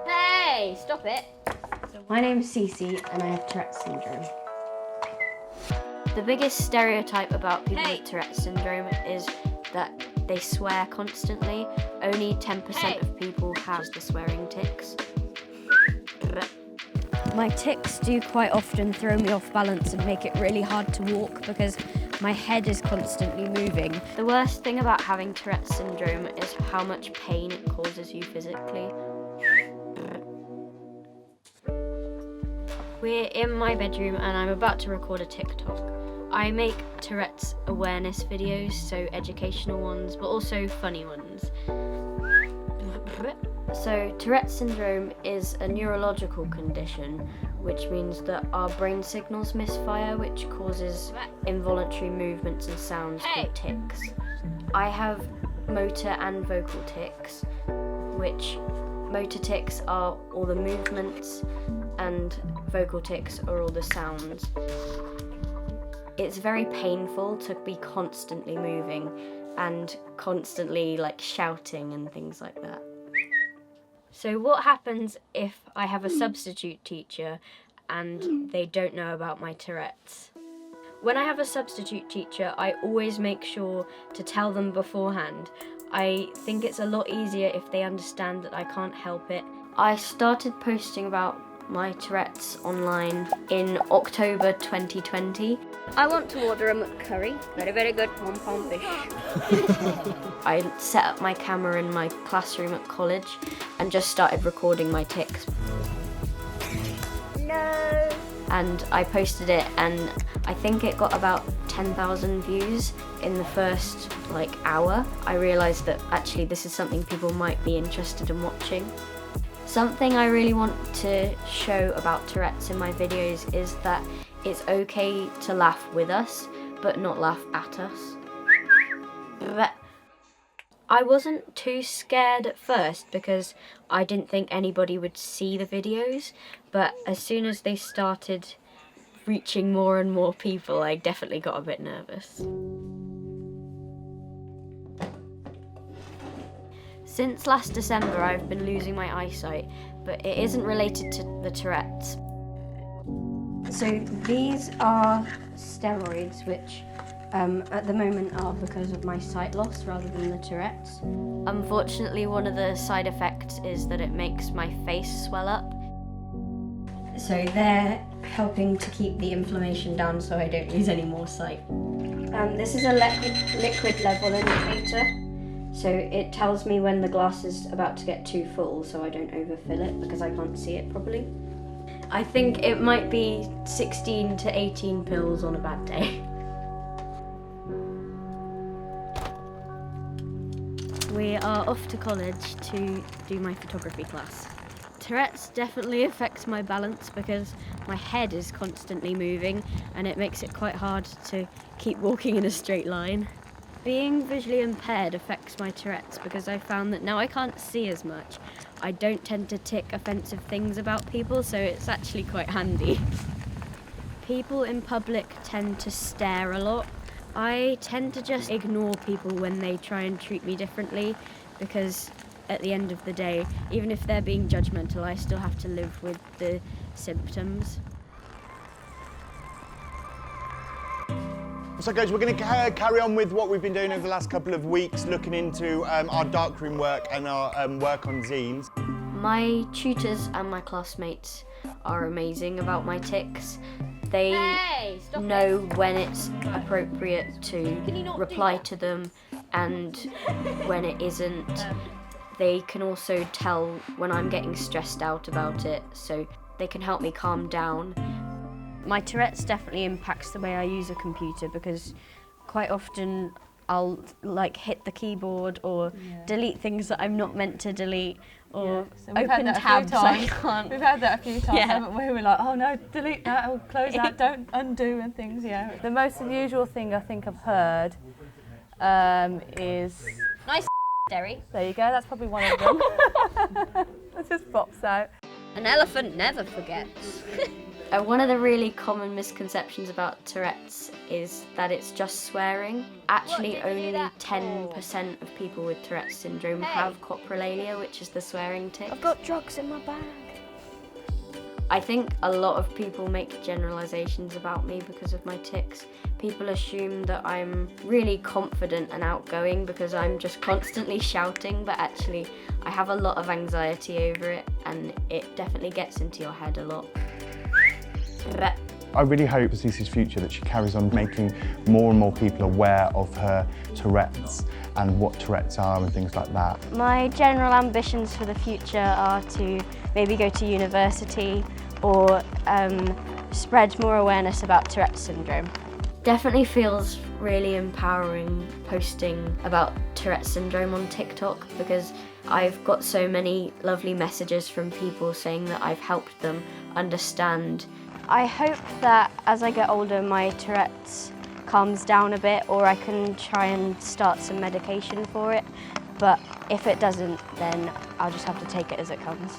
Hey, stop it. My name's Cece and I have Tourette's syndrome. The biggest stereotype about people with Tourette's syndrome is that they swear constantly. Only 10% of people have the swearing tics. My tics do quite often throw me off balance and make it really hard to walk because my head is constantly moving. The worst thing about having Tourette's syndrome is how much pain it causes you physically. We're in my bedroom and I'm about to record a TikTok. I make Tourette's awareness videos, so educational ones, but also funny ones. So Tourette's syndrome is a neurological condition, which means that our brain signals misfire, which causes involuntary movements and sounds called tics. I have motor and vocal tics, which motor tics are all the movements and vocal tics are all the sounds. It's very painful to be constantly moving and constantly shouting and things like that. So what happens if I have a substitute teacher and they don't know about my Tourette's? When I have a substitute teacher, I always make sure to tell them beforehand. I think it's a lot easier if they understand that I can't help it. I started posting about my Tourette's online in October 2020. I want to order a McCurry. Very, very good pom-pom fish. I set up my camera in my classroom at college and just started recording my tics. No. And I posted it and I think it got about 10,000 views in the first hour. I realised that actually this is something people might be interested in watching. Something I really want to show about Tourette's in my videos is that it's okay to laugh with us, but not laugh at us. I wasn't too scared at first because I didn't think anybody would see the videos, but as soon as they started reaching more and more people, I definitely got a bit nervous. Since last December, I've been losing my eyesight, but it isn't related to the Tourette's. So these are steroids, which at the moment are because of my sight loss rather than the Tourette's. Unfortunately, one of the side effects is that it makes my face swell up. So they're helping to keep the inflammation down so I don't lose any more sight. This is a liquid level indicator. So it tells me when the glass is about to get too full so I don't overfill it because I can't see it properly. I think it might be 16 to 18 pills on a bad day. We are off to college to do my photography class. Tourette's definitely affects my balance because my head is constantly moving and it makes it quite hard to keep walking in a straight line. Being visually impaired affects my Tourette's because I found that now I can't see as much. I don't tend to tic offensive things about people, so it's actually quite handy. People in public tend to stare a lot. I tend to just ignore people when they try and treat me differently because at the end of the day, even if they're being judgmental, I still have to live with the symptoms. So guys, we're going to carry on with what we've been doing over the last couple of weeks, looking into our darkroom work and our work on zines. My tutors and my classmates are amazing about my tics. They know when it's appropriate to reply to them and when it isn't. They can also tell when I'm getting stressed out about it, so they can help me calm down. My Tourette's definitely impacts the way I use a computer because quite often I'll hit the keyboard or delete things that I'm not meant to delete or so open tabs I can't. We've had that a few times, haven't we? We're like, oh no, delete that or close that, don't undo and things, The most unusual thing I think I've heard is... Nice Derry. There you go, that's probably one of them. That just pops out. An elephant never forgets. One of the really common misconceptions about Tourette's is that it's just swearing. Actually, only 10% of people with Tourette's syndrome have coprolalia, which is the swearing tic. I've got drugs in my bag. I think a lot of people make generalizations about me because of my tics. People assume that I'm really confident and outgoing because I'm just constantly shouting, but actually I have a lot of anxiety over it, and it definitely gets into your head a lot. I really hope for Cece's future that she carries on making more and more people aware of her Tourette's and what Tourette's are and things like that. My general ambitions for the future are to maybe go to university or spread more awareness about Tourette's syndrome. Definitely feels really empowering posting about Tourette's syndrome on TikTok, because I've got so many lovely messages from people saying that I've helped them understand. I hope that as I get older my Tourette's calms down a bit, or I can try and start some medication for it, but if it doesn't, then I'll just have to take it as it comes.